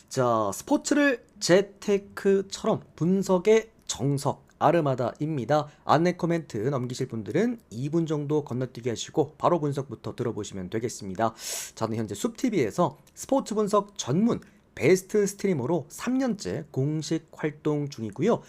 자, 스포츠를 재테크처럼 분석의 정석 아르마다입니다. 안내 코멘트 넘기실 분들은 2분 정도 건너뛰기 하시고 바로 분석부터 들어보시면 되겠습니다. 저는 현재 숲TV에서 스포츠 분석 전문 베스트 스트리머로 3년째 공식 활동 중이고요.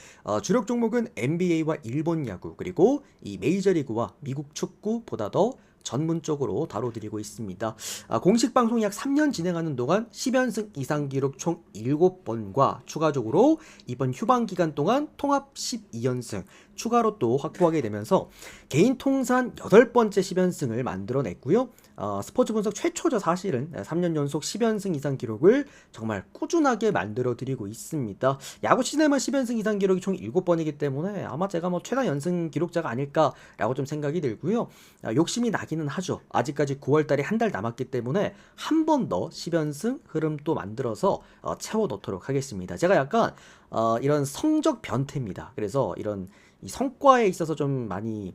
주력 종목은 NBA와 일본 야구 그리고 이 메이저리그와 미국 축구보다 더 전문적으로 다뤄드리고 있습니다. 공식 방송 약 3년 진행하는 동안 10연승 이상 기록 총 7번과 추가적으로 이번 휴방 기간 동안 통합 12연승 추가로 또 확보하게 되면서 개인 통산 8번째 10연승을 만들어냈고요. 스포츠 분석 최초죠. 사실은 3년 연속 10연승 이상 기록을 정말 꾸준하게 만들어드리고 있습니다. 야구 시즌에만 10연승 이상 기록이 총 7번이기 때문에 아마 제가 최다 연승 기록자가 아닐까라고 좀 생각이 들고요. 욕심이 나기는 하죠. 아직까지 9월달에 한 달 남았기 때문에 한 번 더 10연승 흐름 또 만들어서 채워 넣도록 하겠습니다. 제가 약간 이런 성적 변태입니다. 그래서 이런 이 성과에 있어서 좀 많이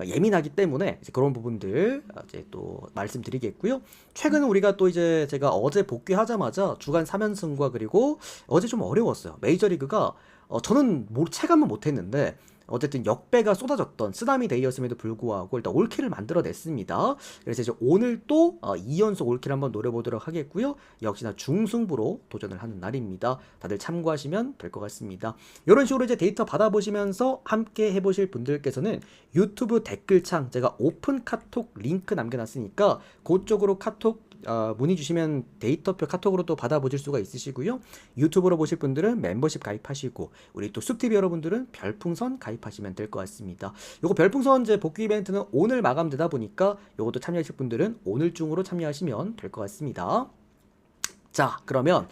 예민하기 때문에 이제 그런 부분들 이제 또 말씀드리겠고요. 최근에 우리가 또 이제 제가 어제 복귀하자마자 주간 3연승과 그리고 어제 좀 어려웠어요. 메이저리그가 저는 체감은 못했는데 어쨌든 역배가 쏟아졌던 쓰나미 데이였음에도 불구하고 일단 올킬을 만들어냈습니다. 그래서 이제 오늘 또 2연속 올킬 한번 노려보도록 하겠고요. 역시나 중승부로 도전을 하는 날입니다. 다들 참고하시면 될 것 같습니다. 이런 식으로 이제 데이터 받아보시면서 함께 해보실 분들께서는 유튜브 댓글창 제가 오픈 카톡 링크 남겨놨으니까 그쪽으로 카톡 문의 주시면 데이터표 카톡으로 또 받아보실 수가 있으시고요. 유튜브로 보실 분들은 멤버십 가입하시고 우리 또 숲TV 여러분들은 별풍선 가입하시면 될 것 같습니다. 요거 별풍선 이제 복귀 이벤트는 오늘 마감되다 보니까 요것도 참여하실 분들은 오늘 중으로 참여하시면 될 것 같습니다. 자, 그러면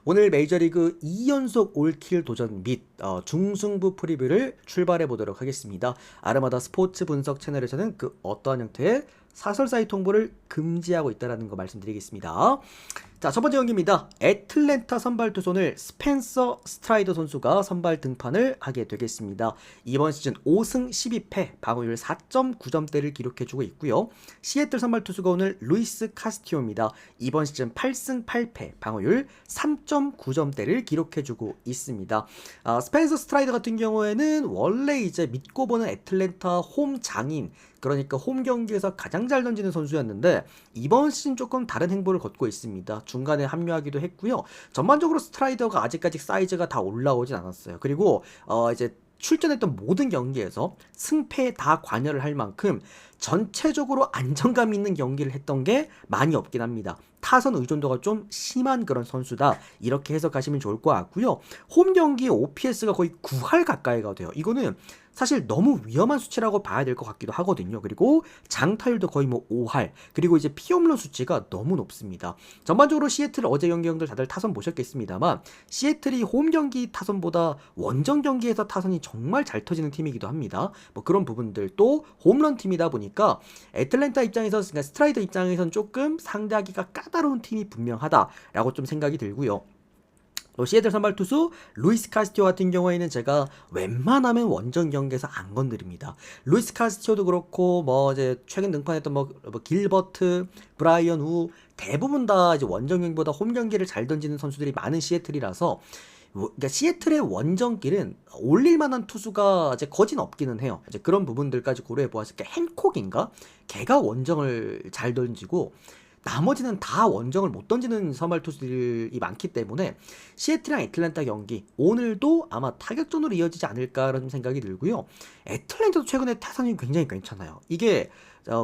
오늘 메이저리그 2연속 올킬 도전 및 중승부 프리뷰를 출발해 보도록 하겠습니다. 아르마다 스포츠 분석 채널에서는 그 어떠한 형태의 사설사의 통보를 금지하고 있다는 거 말씀드리겠습니다. 자, 첫 번째 경기입니다. 애틀랜타 선발 투수는 스펜서 스트라이더 선수가 선발 등판을 하게 되겠습니다. 이번 시즌 5승 12패, 방어율 4.9점대를 기록해주고 있고요. 시애틀 선발 투수가 오늘 루이스 카스티오입니다. 이번 시즌 8승 8패, 방어율 3.9점대를 기록해주고 있습니다. 스펜서 스트라이더 같은 경우에는 원래 이제 믿고 보는 애틀랜타 홈 장인, 그러니까 홈 경기에서 가장 잘 던지는 선수였는데 이번 시즌 조금 다른 행보를 걷고 있습니다. 중간에 합류하기도 했고요. 전반적으로 스트라이더가 아직까지 사이즈가 다 올라오진 않았어요. 그리고 이제 출전했던 모든 경기에서 승패에 다 관여를 할 만큼 전체적으로 안정감 있는 경기를 했던 게 많이 없긴 합니다. 타선 의존도가 좀 심한 그런 선수다. 이렇게 해석하시면 좋을 것 같고요. 홈 경기 OPS가 거의 9할 가까이가 돼요. 이거는 사실 너무 위험한 수치라고 봐야 될 것 같기도 하거든요. 그리고 장타율도 거의 5할, 그리고 이제 피홈런 수치가 너무 높습니다. 전반적으로 시애틀 어제 경기형들 다들 타선 보셨겠습니다만 시애틀이 홈 경기 타선보다 원정 경기에서 타선이 정말 잘 터지는 팀이기도 합니다. 그런 부분들 또 홈런 팀이다 보니까 애틀랜타 입장에서, 그러니까 스트라이더 입장에서는 조금 상대하기가 까다로운 팀이 분명하다라고 좀 생각이 들고요. 또 시애틀 선발 투수 루이스 카스티오 같은 경우에는 제가 웬만하면 원정 경기에서 안 건드립니다. 루이스 카스티오도 그렇고 이제 최근 등판했던 길버트, 브라이언 우 대부분 다 이제 원정 경기보다 홈 경기를 잘 던지는 선수들이 많은 시애틀이라서 그러니까 시애틀의 원정길은 올릴 만한 투수가 이제 거진 없기는 해요. 이제 그런 부분들까지 고려해 보았을 때 핸콕인가? 걔가 원정을 잘 던지고 나머지는 다 원정을 못 던지는 선발 투수들이 많기 때문에 시애틀이랑 애틀랜타 경기 오늘도 아마 타격전으로 이어지지 않을까라는 생각이 들고요. 애틀랜타도 최근에 타선이 굉장히 괜찮아요. 이게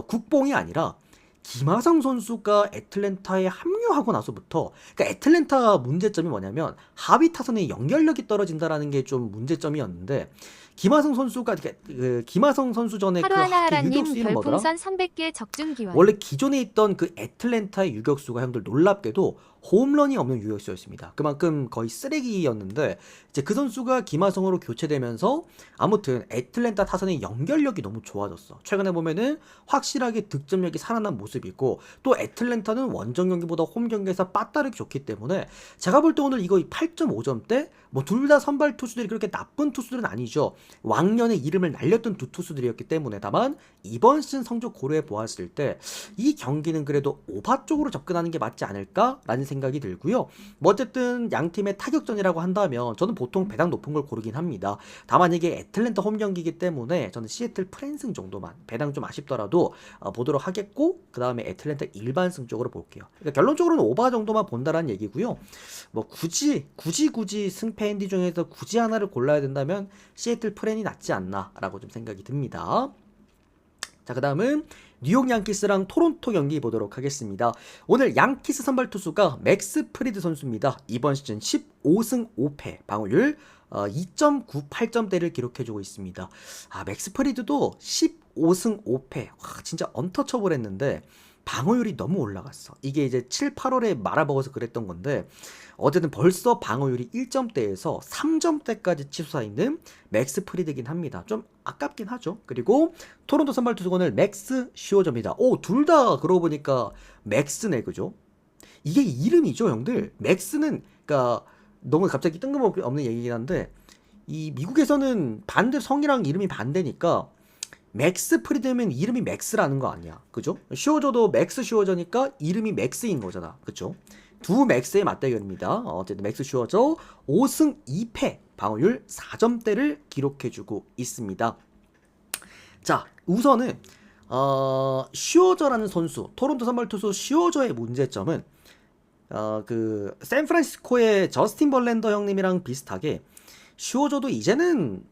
국뽕이 아니라 김하성 선수가 애틀랜타에 합류하고 나서부터, 그러니까 애틀랜타 문제점이 뭐냐면 하위 타선의 연결력이 떨어진다라는 게 좀 문제점이었는데 김하성 선수가 김하성 선수 전에 그 유격수 이름 뭐더라? 별풍선 300개 적중 기원. 원래 기존에 있던 그 애틀랜타의 유격수가 형들 놀랍게도 홈런이 없는 유격수였습니다. 그만큼 거의 쓰레기였는데 이제 그 선수가 김하성으로 교체되면서 아무튼 애틀랜타 타선의 연결력이 너무 좋아졌어. 최근에 보면은 확실하게 득점력이 살아난 모습이고 또 애틀랜타는 원정 경기보다 홈 경기에서 빠따르기 좋기 때문에 제가 볼 때 오늘 이거 8.5점대 둘 다 선발 투수들이 그렇게 나쁜 투수들은 아니죠. 왕년에 이름을 날렸던 두 투수들이었기 때문에 다만 이번 시즌 성적 고려해 보았을 때 이 경기는 그래도 오바 쪽으로 접근하는 게 맞지 않을까라는 생각이 들고요. 뭐 어쨌든 양 팀의 타격전이라고 한다면 저는 보통 배당 높은 걸 고르긴 합니다. 다만 이게 애틀랜타 홈 경기이기 때문에 저는 시애틀 프랜승 정도만 배당 좀 아쉽더라도 보도록 하겠고 그 다음에 애틀랜타 일반승 쪽으로 볼게요. 그러니까 결론적으로는 오바 정도만 본다라는 얘기고요. 뭐 굳이 승패 핸디 중에서 굳이 하나를 골라야 된다면 시애틀 프랜이 낫지 않나라고 좀 생각이 듭니다. 자, 그 다음은 뉴욕 양키스랑 토론토 경기 보도록 하겠습니다. 오늘 양키스 선발 투수가 맥스 프리드 선수입니다. 이번 시즌 15승 5패 방어율 2.98점대를 기록해주고 있습니다. 맥스 프리드도 15승 5패. 와, 진짜 언터처블했는데 방어율이 너무 올라갔어. 이게 이제 7, 8월에 말아먹어서 그랬던 건데 어쨌든 벌써 방어율이 1점대에서 3점대까지 치솟아 있는 맥스 프리드긴 합니다. 좀 아깝긴 하죠. 그리고 토론토 선발 투수는 맥스 슈어저입니다. 둘 다 그러고 보니까 맥스네, 그죠? 이게 이름이죠, 형들. 맥스는 그러니까 너무 갑자기 뜬금없는 얘기긴 한데 이 미국에서는 반대 성이랑 이름이 반대니까 맥스 프리드면 이름이 맥스라는 거 아니야, 그죠? 슈어저도 맥스 슈어저니까 이름이 맥스인 거잖아, 그죠? 두 맥스의 맞대결입니다. 어쨌든 맥스 슈어저 5승 2패 방어율 4점대를 기록해주고 있습니다. 자, 우선은 슈어저라는 선수, 토론토 선발 투수 슈어저의 문제점은 그 샌프란시스코의 저스틴 벌랜더 형님이랑 비슷하게 슈어저도 이제는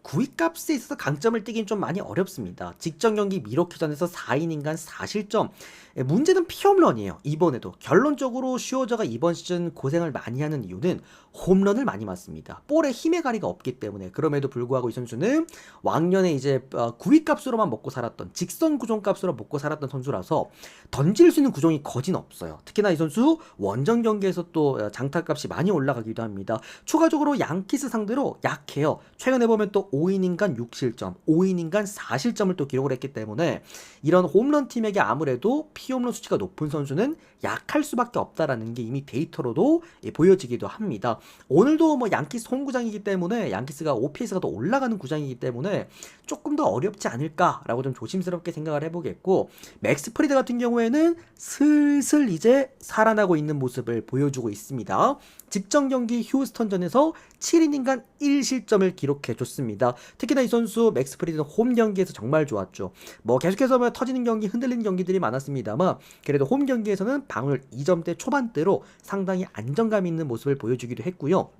구위값에 있어서 강점을 띠긴 좀 많이 어렵습니다. 직전 경기 미러키전에서 4이닝간 4실점. 문제는 피홈런이에요. 이번에도 결론적으로 슈어저가 이번 시즌 고생을 많이 하는 이유는 홈런을 많이 맞습니다. 볼에 힘의 가리가 없기 때문에. 그럼에도 불구하고 이 선수는 왕년에 이제 구위값으로만 먹고 살았던, 직선 구종값으로 먹고 살았던 선수라서 던질 수 있는 구종이 거진 없어요. 특히나 이 선수 원정 경기에서 또 장타값이 많이 올라가기도 합니다. 추가적으로 양키스 상대로 약해요. 최근에 보면 또 5이닝간 6실점, 5이닝간 4실점을 또 기록을 했기 때문에 이런 홈런 팀에게 아무래도 피홈런 수치가 높은 선수는 약할 수밖에 없다라는 게 이미 데이터로도 보여지기도 합니다. 오늘도 뭐 양키스 홈구장이기 때문에 양키스가 OPS가 더 올라가는 구장이기 때문에 조금 더 어렵지 않을까라고 좀 조심스럽게 생각을 해보겠고, 맥스 프리드 같은 경우에는 슬슬 이제 살아나고 있는 모습을 보여주고 있습니다. 직전 경기 휴스턴전에서 7이닝간 1실점을 기록해줬습니다. 특히나 이 선수 맥스 프리드는 홈 경기에서 정말 좋았죠. 뭐 계속해서 뭐 터지는 경기, 흔들리는 경기들이 많았습니다만 그래도 홈 경기에서는 방울 2점대 초반대로 상당히 안정감 있는 모습을 보여주기도 했고요.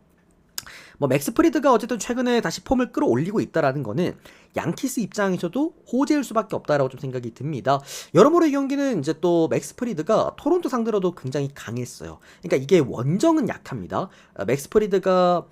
뭐 맥스 프리드가 어쨌든 최근에 다시 폼을 끌어올리고 있다라는 거는 양키스 입장에서도 호재일 수밖에 없다라고 좀 생각이 듭니다. 여러모로 이 경기는 이제 또 맥스 프리드가 토론토 상대로도 굉장히 강했어요. 그러니까 이게 원정은 약합니다. 맥스 프리드가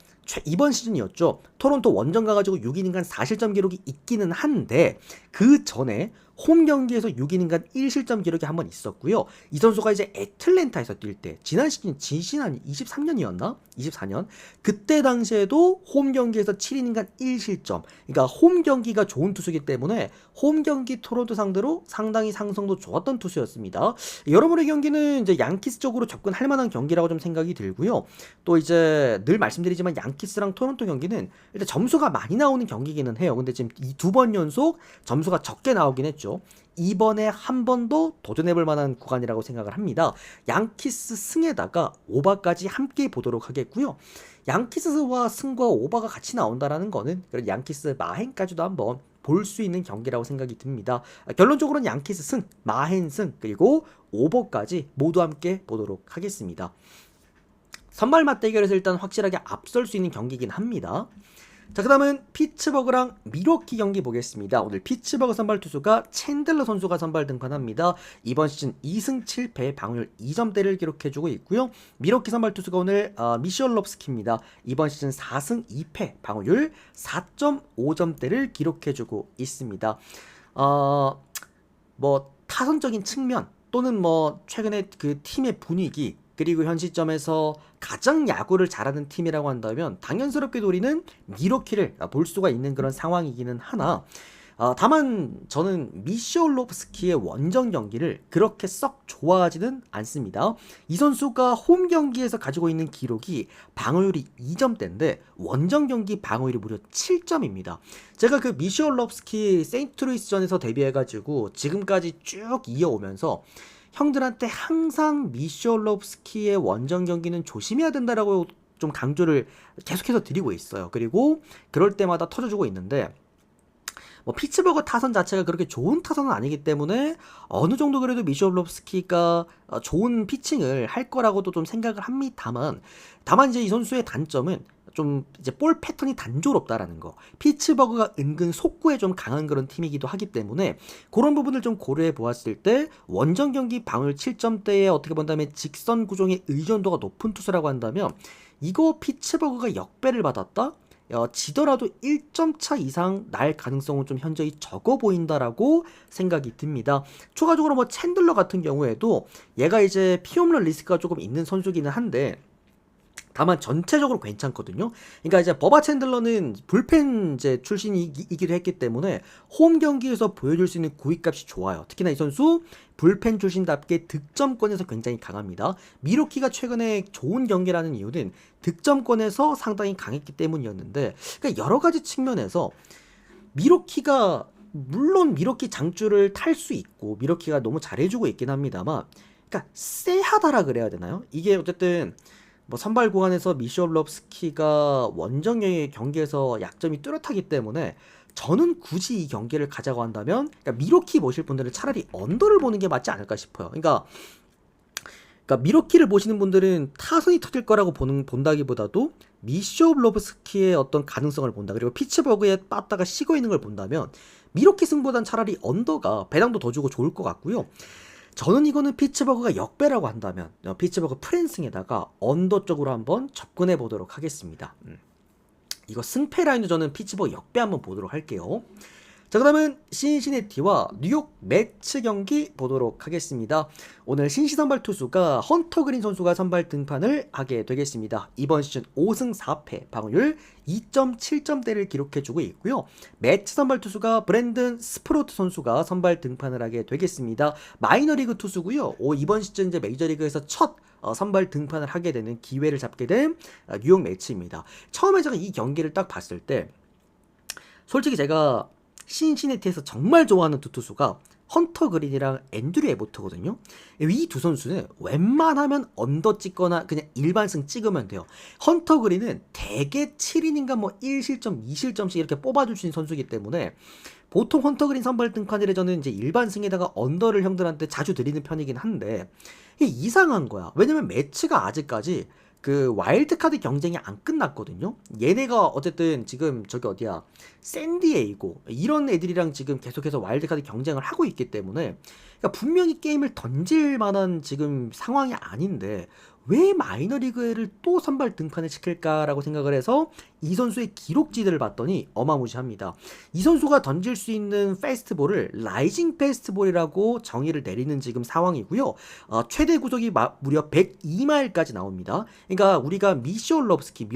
이번 시즌이었죠. 토론토 원정 가가지고 6이닝간 4실점 기록이 있기는 한데 그 전에 홈 경기에서 6이닝간 1실점 기록이 한번 있었고요. 이 선수가 이제 애틀랜타에서 뛸 때 지난 23년이었나? 24년 그때 당시에도 홈 경기에서 7이닝간 1실점. 그러니까 홈 경기가 좋은 투수이기 때문에 홈 경기 토론토 상대로 상당히 상성도 좋았던 투수였습니다. 여러분의 경기는 이제 양키스 쪽으로 접근할 만한 경기라고 좀 생각이 들고요. 또 이제 늘 말씀드리지만 양키스랑 토론토 경기는 일단 점수가 많이 나오는 경기기는 해요. 근데 지금 이 2번 연속 점수가 적게 나오긴 했죠. 이번에 한 번 더 도전해볼 만한 구간이라고 생각을 합니다. 양키스 승에다가 오바까지 함께 보도록 하겠고요. 양키스와 승과 오바가 같이 나온다라는 거는 양키스 마행까지도 한번 볼 수 있는 경기라고 생각이 듭니다. 결론적으로는 양키스 승, 마행 승, 그리고 오버까지 모두 함께 보도록 하겠습니다. 선발 맞대결에서 일단 확실하게 앞설 수 있는 경기이긴 합니다. 자, 그 다음은 피츠버그랑 미러키 경기 보겠습니다. 오늘 피츠버그 선발 투수가 챈들러 선수가 선발 등판합니다. 이번 시즌 2승 7패 방어율 2점대를 기록해주고 있고요. 미러키 선발 투수가 오늘 미셜롭스키입니다. 이번 시즌 4승 2패 방어율 4.5점대를 기록해주고 있습니다. 뭐 타선적인 측면 또는 뭐 최근에 그 팀의 분위기 그리고 현 시점에서 가장 야구를 잘하는 팀이라고 한다면 당연스럽게도 우리는 미러키를 볼 수가 있는 그런 상황이기는 하나 다만 저는 미시올롭스키의 원정 경기를 그렇게 썩 좋아하지는 않습니다. 이 선수가 홈 경기에서 가지고 있는 기록이 방어율이 2점대인데 원정 경기 방어율이 무려 7점입니다. 제가 그 미시올롭스키 세인트루이스전에서 데뷔해가지고 지금까지 쭉 이어오면서 형들한테 항상 미시올롭스키의 원정 경기는 조심해야 된다라고 좀 강조를 계속해서 드리고 있어요. 그리고 그럴 때마다 터져주고 있는데 뭐 피츠버그 타선 자체가 그렇게 좋은 타선은 아니기 때문에 어느 정도 그래도 미시올롭스키가 좋은 피칭을 할 거라고도 좀 생각을 합니다만, 다만 이제 이 선수의 단점은 좀 이제 볼 패턴이 단조롭다라는 거. 피츠버그가 은근 속구에 좀 강한 그런 팀이기도 하기 때문에 그런 부분을 좀 고려해 보았을 때 원정 경기 방어율 7점대에 어떻게 본다면 직선 구종의 의존도가 높은 투수라고 한다면 이거 피츠버그가 역배를 받았다? 지더라도 1점 차 이상 날 가능성은 좀 현저히 적어 보인다라고 생각이 듭니다. 추가적으로 뭐 챈들러 같은 경우에도 얘가 이제 피홈런 리스크가 조금 있는 선수기는 한데 다만 전체적으로 괜찮거든요. 그러니까 이제 버바 챈들러는 불펜 이제 출신이기도 했기 때문에 홈 경기에서 보여줄 수 있는 구위값이 좋아요. 특히나 이 선수 불펜 출신답게 득점권에서 굉장히 강합니다. 미로키가 최근에 좋은 경기라는 이유는 득점권에서 상당히 강했기 때문이었는데, 그러니까 여러 가지 측면에서 미로키가 물론 미로키 장줄을 탈 수 있고 미로키가 너무 잘해주고 있긴 합니다만, 그러니까 쎄하다라 그래야 되나요? 이게 어쨌든 뭐 선발 구간에서 미시올롭스키가 원정의 경기에서 약점이 뚜렷하기 때문에 저는 굳이 이 경기를 가자고 한다면 그러니까 미로키 보실 분들은 차라리 언더를 보는 게 맞지 않을까 싶어요. 그러니까 미로키를 보시는 분들은 타선이 터질 거라고 본다기보다도 미시올롭스키의 어떤 가능성을 본다. 그리고 피츠버그에 빠따가 식어 있는 걸 본다면 미로키 승보단 차라리 언더가 배당도 더 주고 좋을 것 같고요. 저는 이거는 피츠버그가 역배라고 한다면 피츠버그 프랜승에다가 언더 쪽으로 한번 접근해 보도록 하겠습니다. 이거 승패 라인도 저는 피츠버그 역배 한번 보도록 할게요. 자, 그러면 신시내티와 뉴욕 매츠 경기 보도록 하겠습니다. 오늘 신시 선발 투수가 헌터 그린 선수가 선발 등판을 하게 되겠습니다. 이번 시즌 5승 4패, 방어율 2.7점대를 기록해주고 있고요. 매츠 선발 투수가 브랜든 스프로트 선수가 선발 등판을 하게 되겠습니다. 마이너리그 투수고요. 이번 시즌 이제 메이저리그에서 첫 선발 등판을 하게 되는 기회를 잡게 된 뉴욕 매츠입니다. 처음에 제가 이 경기를 딱 봤을 때 솔직히 제가 신시내티에서 정말 좋아하는 두 투수가 헌터 그린이랑 앤드류 에보트거든요. 이 두 선수는 웬만하면 언더 찍거나 그냥 일반승 찍으면 돼요. 헌터 그린은 대개 7이닝가 뭐 1실점, 2실점씩 이렇게 뽑아줄 수 있는 선수이기 때문에 보통 헌터 그린 선발 등판일에 저는 이제 일반승에다가 언더를 형들한테 자주 드리는 편이긴 한데 이게 이상한 거야. 왜냐면 매치가 아직까지 그 와일드카드 경쟁이 안 끝났거든요. 얘네가 어쨌든 지금 저기 어디야 샌디에이고 이런 애들이랑 지금 계속해서 와일드카드 경쟁을 하고 있기 때문에 그러니까 분명히 게임을 던질 만한 지금 상황이 아닌데 왜 마이너리그를 또 선발 등판을 시킬까라고 생각을 해서 이 선수의 기록지들을 봤더니 어마무시합니다. 이 선수가 던질 수 있는 페스트볼을 라이징 페스트볼이라고 정의를 내리는 지금 상황이고요. 최대 구속이 무려 102마일까지 나옵니다. 그러니까 우리가 미시올롭스키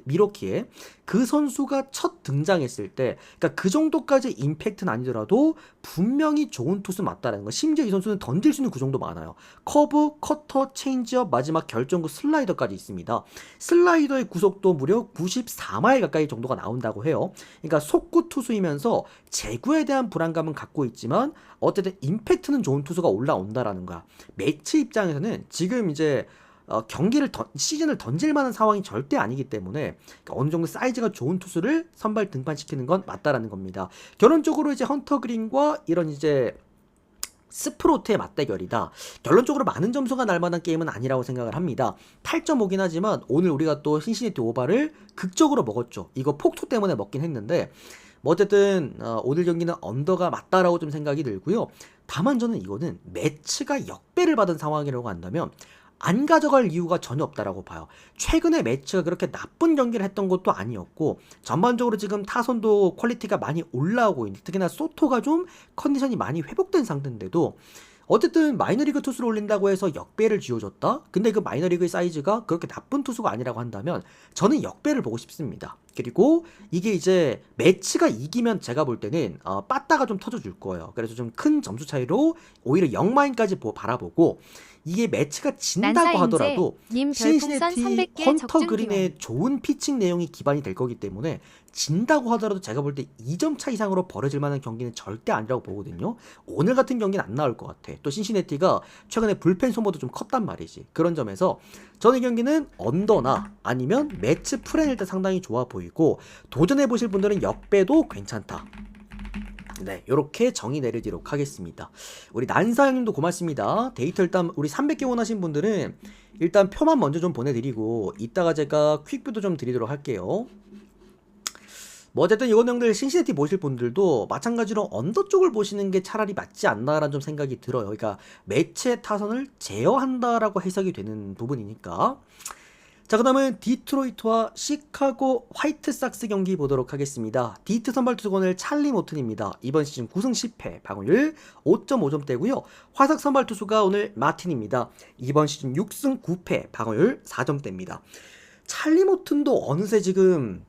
미로키에 그 선수가 첫 등장했을 때 그러니까 그 정도까지 임팩트는 아니더라도 분명히 좋은 투수 맞다라는 거. 심지어 이 선수는 던질 수 있는 구종도 많아요. 커브, 커터, 체인지업, 마지막 결정구 슬라이더까지 있습니다. 슬라이더의 구속도 무려 94마일 가까이 정도가 나온다고 해요. 그러니까 속구 투수이면서 제구에 대한 불안감은 갖고 있지만 어쨌든 임팩트는 좋은 투수가 올라온다라는 거야. 매치 입장에서는 지금 이제 시즌을 던질 만한 상황이 절대 아니기 때문에 어느 정도 사이즈가 좋은 투수를 선발 등판시키는 건 맞다라는 겁니다. 결론적으로 이제 헌터 그린과 이런 이제 스프로트의 맞대결이다. 결론적으로 많은 점수가 날 만한 게임은 아니라고 생각을 합니다. 8.5긴 하지만 오늘 우리가 또 신시내티 오바를 극적으로 먹었죠. 이거 폭투 때문에 먹긴 했는데 뭐 어쨌든 오늘 경기는 언더가 맞다라고 좀 생각이 들고요. 다만 저는 이거는 매치가 역배를 받은 상황이라고 한다면 안 가져갈 이유가 전혀 없다라고 봐요. 최근에 매치가 그렇게 나쁜 경기를 했던 것도 아니었고 전반적으로 지금 타선도 퀄리티가 많이 올라오고 있는 특히나 소토가 좀 컨디션이 많이 회복된 상태인데도 어쨌든 마이너리그 투수를 올린다고 해서 역배를 쥐어줬다? 근데 그 마이너리그의 사이즈가 그렇게 나쁜 투수가 아니라고 한다면 저는 역배를 보고 싶습니다. 그리고 이게 이제 매치가 이기면 제가 볼 때는 빠따가 좀 터져줄 거예요. 그래서 좀 큰 점수 차이로 오히려 역마인까지 바라보고 이게 매치가 진다고 난사인재 하더라도 님 별풍선 신시내티 300개 헌터 적중 그린의 좋은 피칭 내용이 기반이 될 거기 때문에 진다고 하더라도 제가 볼 때 2점 차 이상으로 벌어질 만한 경기는 절대 아니라고 보거든요. 오늘 같은 경기는 안 나올 것 같아. 또 신시내티가 최근에 불펜 소모도 좀 컸단 말이지. 그런 점에서 저는 이 경기는 언더나 아니면 매치 프레는 일단 상당히 좋아 보이고 도전해 보실 분들은 역배도 괜찮다. 네, 요렇게 정의 내리도록 하겠습니다. 우리 난사 형님도 고맙습니다. 데이터 일단 우리 300개 원하신 분들은 일단 표만 먼저 좀 보내드리고 이따가 제가 퀵뷰도 좀 드리도록 할게요. 뭐 어쨌든 이건 형들 신시내티 보실 분들도 마찬가지로 언더 쪽을 보시는 게 차라리 맞지 않나라는 좀 생각이 들어요. 그러니까 매체 타선을 제어한다라고 해석이 되는 부분이니까. 자, 그 다음은 디트로이트와 시카고 화이트삭스 경기 보도록 하겠습니다. 디트 선발 투수 오늘 찰리 모튼입니다. 이번 시즌 9승 10패, 방어율 5.5점대고요. 화삭 선발 투수가 오늘 마틴입니다. 이번 시즌 6승 9패, 방어율 4점대입니다. 찰리 모튼도 어느새 지금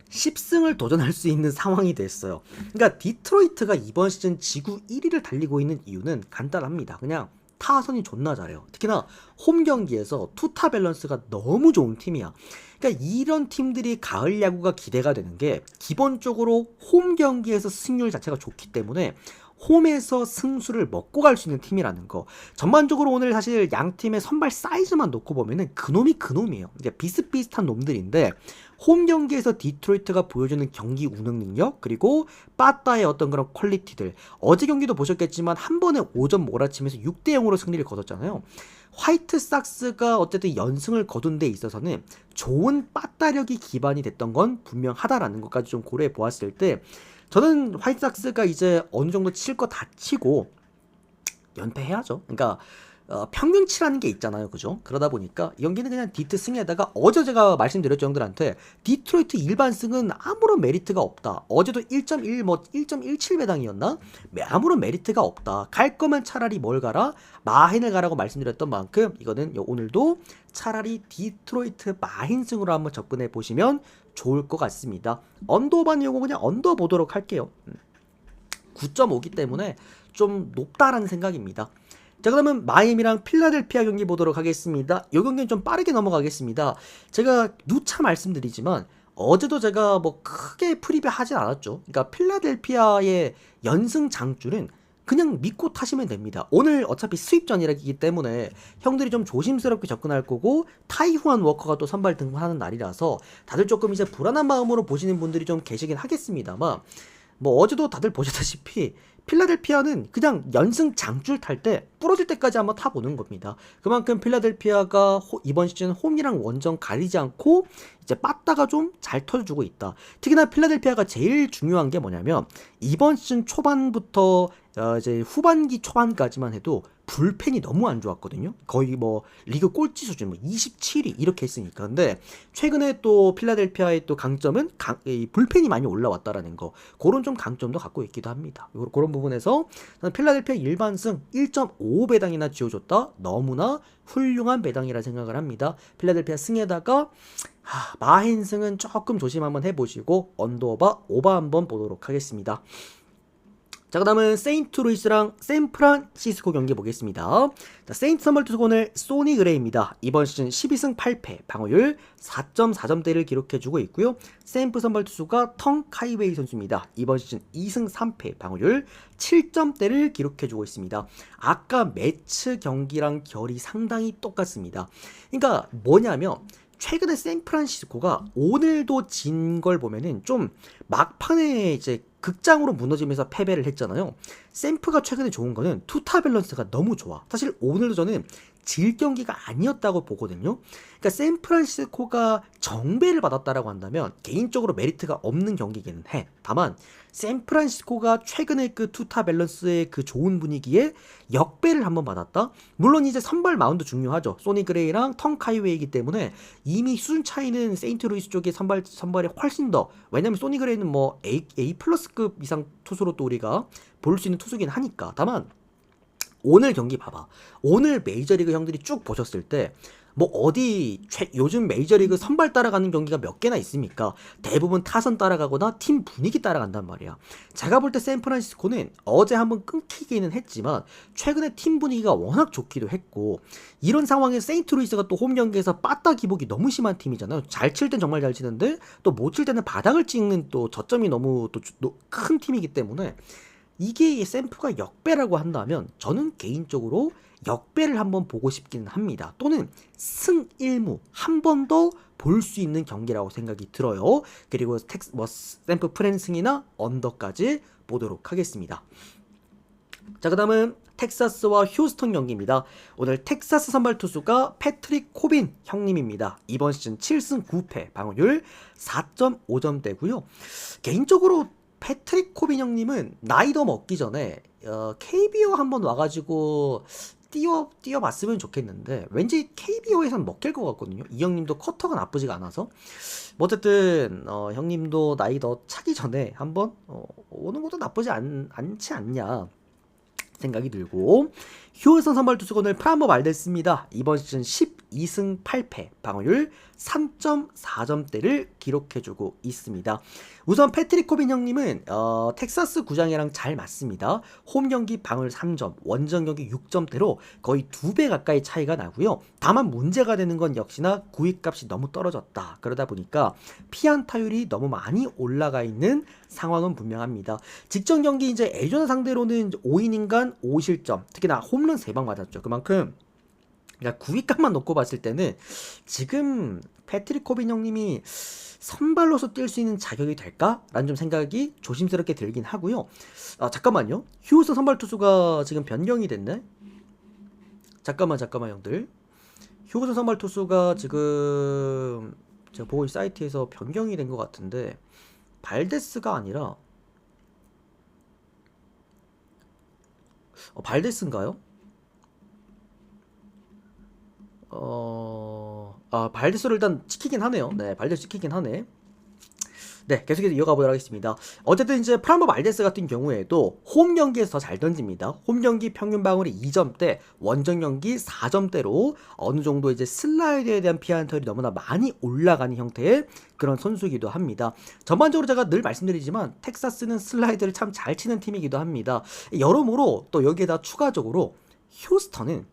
10승을 도전할 수 있는 상황이 됐어요. 그러니까 디트로이트가 이번 시즌 지구 1위를 달리고 있는 이유는 간단합니다. 그냥 타선이 존나 잘해요. 특히나 홈 경기에서 투타 밸런스가 너무 좋은 팀이야. 그러니까 이런 팀들이 가을 야구가 기대가 되는 게 기본적으로 홈 경기에서 승률 자체가 좋기 때문에 홈에서 승수를 먹고 갈 수 있는 팀이라는 거. 전반적으로 오늘 사실 양 팀의 선발 사이즈만 놓고 보면은 그놈이 그놈이에요. 이제 비슷비슷한 놈들인데 홈 경기에서 디트로이트가 보여주는 경기 운영 능력 그리고 빠따의 어떤 그런 퀄리티들 어제 경기도 보셨겠지만 한 번에 5점 몰아치면서 6대 0으로 승리를 거뒀잖아요. 화이트삭스가 어쨌든 연승을 거둔 데 있어서는 좋은 빠따력이 기반이 됐던 건 분명하다라는 것까지 좀 고려해 보았을 때 저는 화이트삭스가 이제 어느 정도 칠 거 다 치고 연패해야죠. 그러니까 평균치라는 게 있잖아요. 그죠? 그러다 보니까 이 경기는 그냥 디트 승에다가 어제 제가 말씀드렸죠 형들한테 디트로이트 일반 승은 아무런 메리트가 없다. 어제도 1.1 뭐 1.17 배당이었나? 아무런 메리트가 없다. 갈 거면 차라리 뭘 가라? 마힌을 가라고 말씀드렸던 만큼 이거는 오늘도 차라리 디트로이트 마힌승으로 한번 접근해 보시면 좋을 것 같습니다. 언더반 요거 그냥 언더 보도록 할게요. 9.5기 때문에 좀 높다라는 생각입니다. 자, 그러면 마이애미랑 필라델피아 경기 보도록 하겠습니다. 이 경기는 좀 빠르게 넘어가겠습니다. 제가 누차 말씀드리지만 어제도 제가 뭐 크게 프리뷰 하진 않았죠. 그러니까 필라델피아의 연승 장줄은 그냥 믿고 타시면 됩니다. 오늘 어차피 수입전이기 때문에 형들이 좀 조심스럽게 접근할 거고 타이후안 워커가 또 선발 등판하는 날이라서 다들 조금 이제 불안한 마음으로 보시는 분들이 좀 계시긴 하겠습니다만 뭐 어제도 다들 보셨다시피 필라델피아는 그냥 연승 장줄 탈 때 부러질 때까지 한번 타보는 겁니다. 그만큼 필라델피아가 이번 시즌 홈이랑 원정 가리지 않고 이제 빠따가 좀 잘 터져주고 있다. 특히나 필라델피아가 제일 중요한 게 뭐냐면 이번 시즌 초반부터 이제 후반기 초반까지만 해도 불펜이 너무 안 좋았거든요. 거의 뭐 리그 꼴찌 수준 뭐 27위 이렇게 했으니까. 근데 최근에 또 필라델피아의 또 강점은 이 불펜이 많이 올라왔다라는 거. 그런 좀 강점도 갖고 있기도 합니다. 그런 부분에서 필라델피아 일반승 1.5배당이나 지어줬다. 너무나 훌륭한 배당이라 생각을 합니다. 필라델피아 승에다가 마힌승은 조금 조심 한번 해보시고 오버 한번 보도록 하겠습니다. 자, 그 다음은 세인트루이스랑 샌프란시스코 경기 보겠습니다. 자, 세인트 선발 투수 오늘 소니 그레이입니다. 이번 시즌 12승 8패, 방어율 4.4점대를 기록해주고 있고요. 샌프 선발 투수가 텅 카이웨이 선수입니다. 이번 시즌 2승 3패, 방어율 7점대를 기록해주고 있습니다. 아까 매치 경기랑 결이 상당히 똑같습니다. 그러니까 뭐냐면 최근에 샌프란시스코가 오늘도 진 걸 보면은 좀 막판에 이제 극장으로 무너지면서 패배를 했잖아요. 샌프가 최근에 좋은 거는 투타 밸런스가 너무 좋아. 사실 오늘도 저는 질 경기가 아니었다고 보거든요. 그러니까 샌프란시스코가 정배를 받았다라고 한다면 개인적으로 메리트가 없는 경기기는 해. 다만 샌프란시스코가 최근에 그 투타 밸런스의 그 좋은 분위기에 역배를 한번 받았다. 물론 이제 선발 마운드 중요하죠. 소니 그레이랑 텅 카이웨이이기 때문에 이미 수준 차이는 세인트루이스 쪽의 선발이 훨씬 더, 왜냐면 소니 그레이는 뭐 A 플러스급 이상 투수로 또 우리가 볼 수 있는 투수긴 하니까. 다만 오늘 경기 봐봐. 오늘 메이저리그 형들이 쭉 보셨을 때 뭐 어디 요즘 메이저리그 선발 따라가는 경기가 몇 개나 있습니까? 대부분 타선 따라가거나 팀 분위기 따라간단 말이야. 제가 볼 때 샌프란시스코는 어제 한번 끊기기는 했지만 최근에 팀 분위기가 워낙 좋기도 했고, 이런 상황에 세인트루이스가 또 홈 경기에서 빠따 기복이 너무 심한 팀이잖아요. 잘 칠 땐 정말 잘 치는데 또 못 칠 때는 바닥을 찍는 또 저점이 너무 또 큰 팀이기 때문에, 이게 샘프가 역배라고 한다면 저는 개인적으로 역배를 한번 보고 싶기는 합니다. 또는 승일무 한 번 더 볼 수 있는 경기라고 생각이 들어요. 그리고 샘프 프랜승이나 언더까지 보도록 하겠습니다. 자, 그 다음은 텍사스와 휴스턴 경기입니다. 오늘 텍사스 선발 투수가 패트릭 코빈 형님입니다. 이번 시즌 7승 9패, 방어율 4.5점대고요. 개인적으로 패트릭 코빈 형님은 나이 더 먹기 전에 KBO 한번 와가지고 뛰어봤으면 좋겠는데, 왠지 KBO에선 먹힐 것 같거든요. 이 형님도 커터가 나쁘지가 않아서. 뭐 어쨌든 형님도 나이 더 차기 전에 한번 오는 것도 나쁘지 않지 않냐 생각이 들고, 휴스턴 선발 투수가 오늘 프란보 말데스입니다. 이번 시즌 12승 8패, 방어율 3.4점대를 기록해주고 있습니다. 우선 패트릭 코빈 형님은 텍사스 구장이랑 잘 맞습니다. 홈 경기 방어율 3점, 원정 경기 6점대로 거의 2배 가까이 차이가 나고요. 다만 문제가 되는 건 역시나 구위값이 너무 떨어졌다. 그러다 보니까 피안타율이 너무 많이 올라가 있는 상황은 분명합니다. 직전 경기 이제 애리조나 상대로는 5이닝간 5실점, 특히나 홈런 3방 맞았죠. 그만큼 그러니까 구위값만 놓고 봤을 때는 지금 패트릭 코빈 형님이 선발로서 뛸 수 있는 자격이 될까? 라는 좀 생각이 조심스럽게 들긴 하고요. 잠깐만요. 휴스턴 선발 투수가 지금 변경이 됐네? 잠깐만 형들. 휴스턴 선발 투수가 지금 제가 보고 있는 사이트에서 변경이 된 것 같은데, 발데스가 아니라 발데스인가요? 발데스를 일단 지키긴 하네요. 네, 발데스 지키긴 하네. 네, 계속해서 이어가 보도록 하겠습니다. 어쨌든 이제 프란보 말데스 같은 경우에도 홈 경기에서 더 잘 던집니다. 홈 경기 평균 방울이 2점대, 원정 경기 4점대로 어느 정도 이제 슬라이드에 대한 피안타율이 너무나 많이 올라가는 형태의 그런 선수이기도 합니다. 전반적으로 제가 늘 말씀드리지만 텍사스는 슬라이드를 참 잘 치는 팀이기도 합니다. 여러모로 또 여기에다 추가적으로 휴스턴은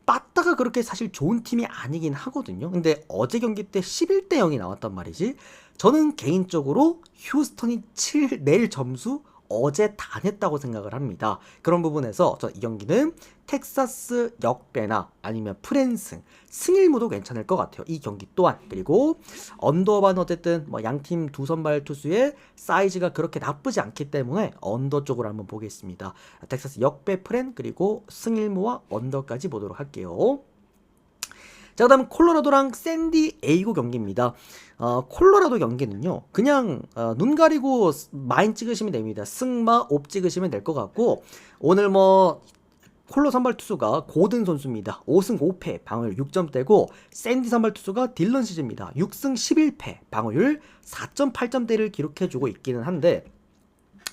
빠따가 그렇게 사실 좋은 팀이 아니긴 하거든요. 근데 어제 경기 때 11대 0이 나왔단 말이지. 저는 개인적으로 휴스턴이 낼 점수 어제 다 냈다고 생각을 합니다. 그런 부분에서 저 이 경기는 텍사스 역배나 아니면 프랜승, 승일무도 괜찮을 것 같아요. 이 경기 또한. 그리고 언더반 어쨌든 뭐 양팀 두 선발 투수의 사이즈가 그렇게 나쁘지 않기 때문에 언더 쪽으로 한번 보겠습니다. 텍사스 역배 프랜, 그리고 승일무와 언더까지 보도록 할게요. 자, 그 다음 콜로라도랑 샌디에이고 경기입니다. 콜로라도 경기는요, 그냥 눈 가리고 마인 찍으시면 됩니다. 승마 옵 찍으시면 될 것 같고, 오늘 뭐 콜로 선발 투수가 고든 선수입니다. 5승 5패, 방어율 6점대고, 샌디 선발 투수가 딜런 시즈입니다. 6승 11패, 방어율 4.8점대를 기록해주고 있기는 한데,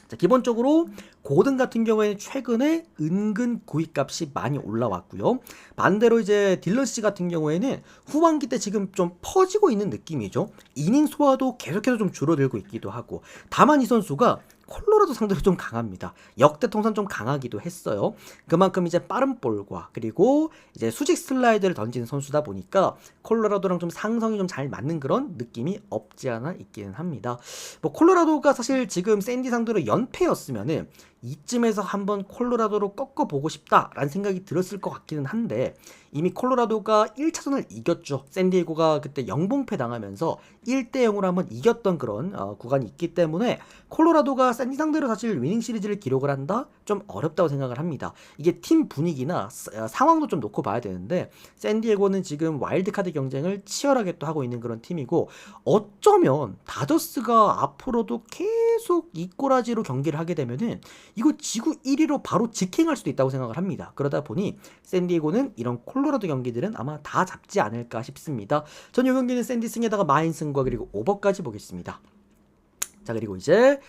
자, 기본적으로 고든 같은 경우에는 최근에 은근 구위값이 많이 올라왔고요. 반대로 이제 딜런 씨 같은 경우에는 후반기 때 지금 좀 퍼지고 있는 느낌이죠. 이닝 소화도 계속해서 좀 줄어들고 있기도 하고, 다만 이 선수가 콜로라도 상대로 좀 강합니다. 역대 통산 좀 강하기도 했어요. 그만큼 이제 빠른 볼과 그리고 이제 수직 슬라이드를 던지는 선수다 보니까 콜로라도랑 좀 상성이 좀 잘 맞는 그런 느낌이 없지 않아 있기는 합니다. 뭐 콜로라도가 사실 지금 샌디 상대로 연패였으면은 이쯤에서 한번 콜로라도로 꺾어보고 싶다라는 생각이 들었을 것 같기는 한데, 이미 콜로라도가 1차전을 이겼죠. 샌디에고가 그때 영봉패 당하면서 1대0으로 한번 이겼던 그런 구간이 있기 때문에 콜로라도가 샌디 상대로 사실 위닝 시리즈를 기록을 한다? 좀 어렵다고 생각을 합니다. 이게 팀 분위기나 상황도 좀 놓고 봐야 되는데, 샌디에고는 지금 와일드카드 경쟁을 치열하게 또 하고 있는 그런 팀이고, 어쩌면 다저스가 앞으로도 계속 이 꼬라지로 경기를 하게 되면은 이거 지구 1위로 바로 직행할 수도 있다고 생각을 합니다. 그러다 보니 샌디에고는 이런 콜로라도 경기들은 아마 다 잡지 않을까 싶습니다. 전 이 경기는 샌디 승에다가 마인 승과 그리고 오버까지 보겠습니다. 자, 그리고 이제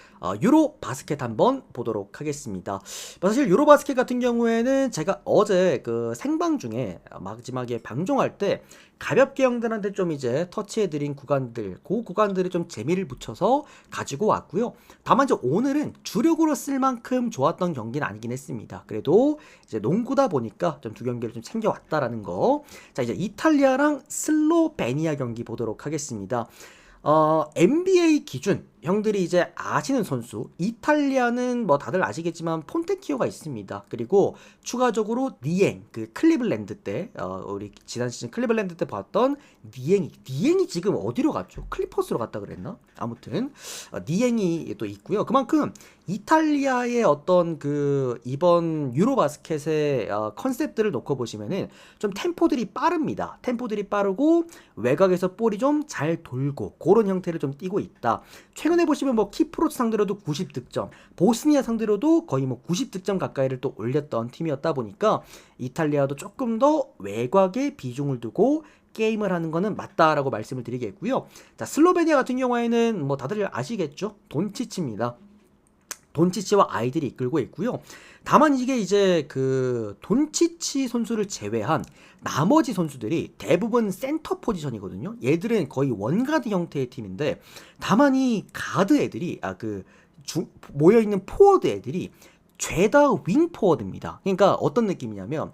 유로 바스켓 한번 보도록 하겠습니다. 사실 유로 바스켓 같은 경우에는 제가 어제 그 생방 중에 마지막에 방송할 때 가볍게 형들한테 좀 이제 터치해드린 구간들, 그 구간들에 좀 재미를 붙여서 가지고 왔고요. 다만 이제 오늘은 주력으로 쓸 만큼 좋았던 경기는 아니긴 했습니다. 그래도 이제 농구다 보니까 좀 두 경기를 좀 챙겨왔다라는 거. 자, 이제 이탈리아랑 슬로베니아 경기 보도록 하겠습니다. NBA 기준 형들이 이제 아시는 선수, 이탈리아는 뭐 다들 아시겠지만 폰테키오가 있습니다. 그리고 추가적으로 니엥, 그 클리블랜드 때 우리 지난 시즌 클리블랜드 때 봤던 니엥이 지금 어디로 갔죠? 클리퍼스로 갔다 그랬나? 아무튼 니엥이 또 있고요. 그만큼 이탈리아의 어떤 그 이번 유로바스켓의 컨셉들을 놓고 보시면은 좀 템포들이 빠릅니다. 템포들이 빠르고 외곽에서 볼이 좀 잘 돌고 그런 형태를 좀 띠고 있다. 최근에 보시면 뭐 키프로스 상대로도 90득점, 보스니아 상대로도 거의 뭐 90득점 가까이를 또 올렸던 팀이었다 보니까 이탈리아도 조금 더 외곽에 비중을 두고 게임을 하는 거는 맞다라고 말씀을 드리겠고요. 자, 슬로베니아 같은 경우에는 뭐 다들 아시겠죠? 돈치치입니다. 돈치치와 아이들이 이끌고 있고요. 다만 이게 이제 그 돈치치 선수를 제외한 나머지 선수들이 대부분 센터 포지션이거든요. 얘들은 거의 원가드 형태의 팀인데 다만 이 가드 애들이 모여있는 포워드 애들이 죄다 윙 포워드입니다. 그러니까 어떤 느낌이냐면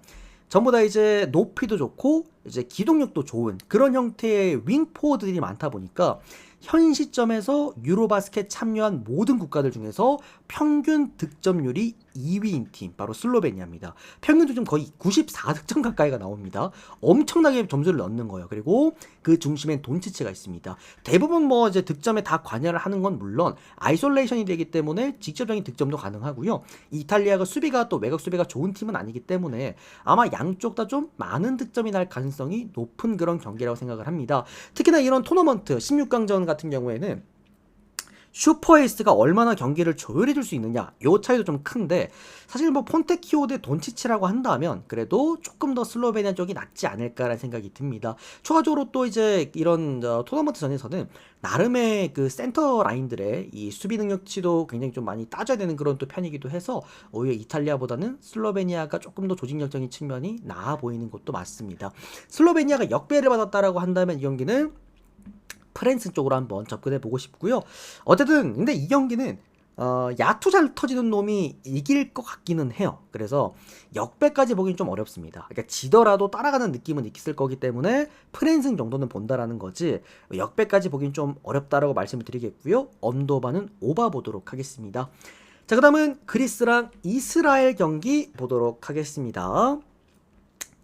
전부 다 이제 높이도 좋고 이제 기동력도 좋은 그런 형태의 윙 포워드들이 많다 보니까 현 시점에서 유로바스켓 참여한 모든 국가들 중에서 평균 득점률이 2위인 팀 바로 슬로베니아입니다. 평균 득점 거의 94득점 가까이가 나옵니다. 엄청나게 점수를 넣는 거예요. 그리고 그 중심엔 돈치치가 있습니다. 대부분 뭐 이제 득점에 다 관여를 하는 건 물론 아이솔레이션이 되기 때문에 직접적인 득점도 가능하고요. 이탈리아가 수비가 또 외곽 수비가 좋은 팀은 아니기 때문에 아마 양쪽 다 좀 많은 득점이 날 가능성이 높은 그런 경기라고 생각을 합니다. 특히나 이런 토너먼트 16강전 같은 경우에는 슈퍼에이스가 얼마나 경기를 조율해줄 수 있느냐 요 차이도 좀 큰데 사실 뭐 폰테키오 대 돈치치라고 한다면 그래도 조금 더 슬로베니아 쪽이 낫지 않을까라는 생각이 듭니다. 추가적으로 또 이제 이런 토너먼트 전에서는 나름의 그 센터 라인들의 이 수비 능력치도 굉장히 좀 많이 따져야 되는 그런 또 편이기도 해서 오히려 이탈리아보다는 슬로베니아가 조금 더 조직력적인 측면이 나아 보이는 것도 맞습니다. 슬로베니아가 역배를 받았다라고 한다면 이 경기는 프랑스 쪽으로 한번 접근해 보고 싶고요. 어쨌든 근데 이 경기는 야투 잘 터지는 놈이 이길 것 같기는 해요. 그래서 역배까지 보긴 좀 어렵습니다. 그러니까 지더라도 따라가는 느낌은 있을 거기 때문에 프랜승 정도는 본다라는 거지 역배까지 보긴 좀 어렵다라고 말씀을 드리겠고요. 언더바는 오바 보도록 하겠습니다. 자, 그 다음은 그리스랑 이스라엘 경기 보도록 하겠습니다.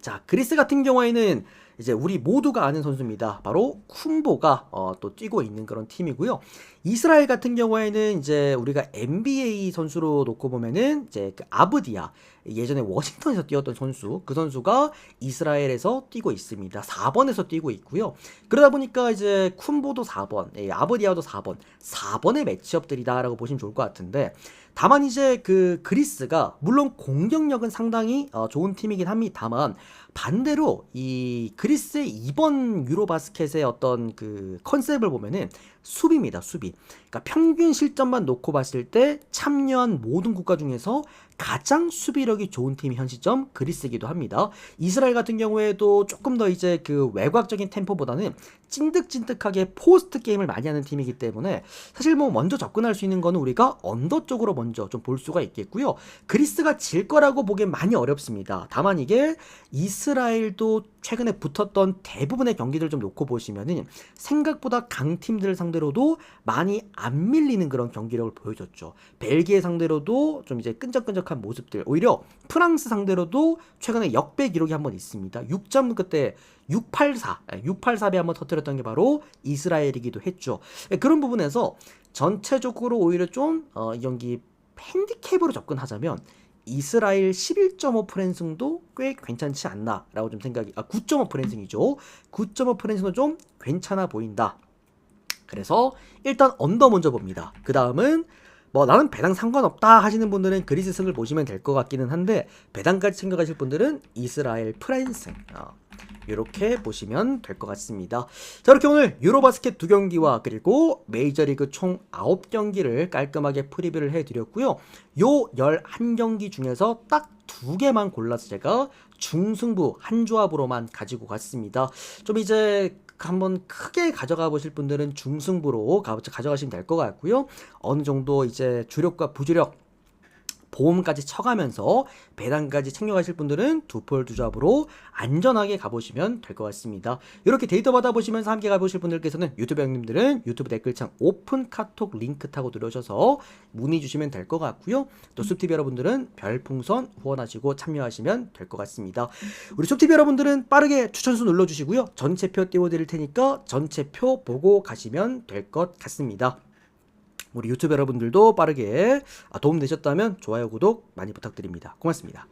자, 그리스 같은 경우에는 이제 우리 모두가 아는 선수입니다. 바로 쿤보가 또 뛰고 있는 그런 팀이고요. 이스라엘 같은 경우에는 이제 우리가 NBA 선수로 놓고 보면은 이제 그 아브디아 예전에 워싱턴에서 뛰었던 선수 그 선수가 이스라엘에서 뛰고 있습니다. 4번에서 뛰고 있고요. 그러다 보니까 이제 쿤보도 4번, 아브디아도 4번의 매치업들이다라고 보시면 좋을 것 같은데 다만 이제 그 그리스가 물론 공격력은 상당히 좋은 팀이긴 합니다만 반대로 이 그리스의 이번 유로바스켓의 어떤 그 컨셉을 보면은 수비입니다. 수비. 그러니까 평균 실점만 놓고 봤을 때 참여한 모든 국가 중에서 가장 수비력이 좋은 팀이 현 시점 그리스이기도 합니다. 이스라엘 같은 경우에도 조금 더 이제 그 외곽적인 템포보다는 찐득찐득하게 포스트 게임을 많이 하는 팀이기 때문에 사실 뭐 먼저 접근할 수 있는 거는 우리가 언더 쪽으로 먼저 좀 볼 수가 있겠고요. 그리스가 질 거라고 보기엔 많이 어렵습니다. 다만 이게 이스라엘도 최근에 붙었던 대부분의 경기들 좀 놓고 보시면은 생각보다 강팀들 상대로도 많이 안 밀리는 그런 경기력을 보여줬죠. 벨기에 상대로도 좀 이제 끈적끈적한 모습들, 오히려 프랑스 상대로도 최근에 역배 기록이 한번 있습니다. 6점 그때 684배 한번 터뜨렸던 게 바로 이스라엘이기도 했죠. 그런 부분에서 전체적으로 오히려 좀 이 경기 핸디캡으로 접근하자면 이스라엘 11.5 프랜승도 꽤 괜찮지 않나 라고 좀 생각이 9.5 프랜승이죠. 9.5 프랜승도 좀 괜찮아 보인다. 그래서 일단 언더 먼저 봅니다. 그 다음은 뭐 나는 배당 상관없다 하시는 분들은 그리스 승을 보시면 될 것 같기는 한데 배당까지 챙겨가실 분들은 이스라엘 프랜스 이렇게 보시면 될 것 같습니다. 자, 이렇게 오늘 유로바스켓 2경기와 그리고 메이저리그 총 9경기를 깔끔하게 프리뷰를 해드렸고요. 요 11경기 중에서 딱 2개만 골라서 제가 중승부 한 조합으로만 가지고 갔습니다. 좀 이제 한번 크게 가져가 보실 분들은 중승부로 가져가시면 될 것 같고요. 어느 정도 이제 주력과 부주력 보험까지 쳐가면서 배당까지 챙겨가실 분들은 두폴 두잡으로 안전하게 가보시면 될 것 같습니다. 이렇게 데이터 받아보시면서 함께 가보실 분들께서는 유튜브 형님들은 유튜브 댓글창 오픈 카톡 링크 타고 들어오셔서 문의 주시면 될 것 같고요. 또 숲TV 여러분들은 별풍선 후원하시고 참여하시면 될 것 같습니다. 우리 숲TV 여러분들은 빠르게 추천수 눌러주시고요. 전체표 띄워드릴 테니까 전체표 보고 가시면 될 것 같습니다. 우리 유튜브 여러분들도 빠르게 도움 되셨다면 좋아요, 구독 많이 부탁드립니다. 고맙습니다.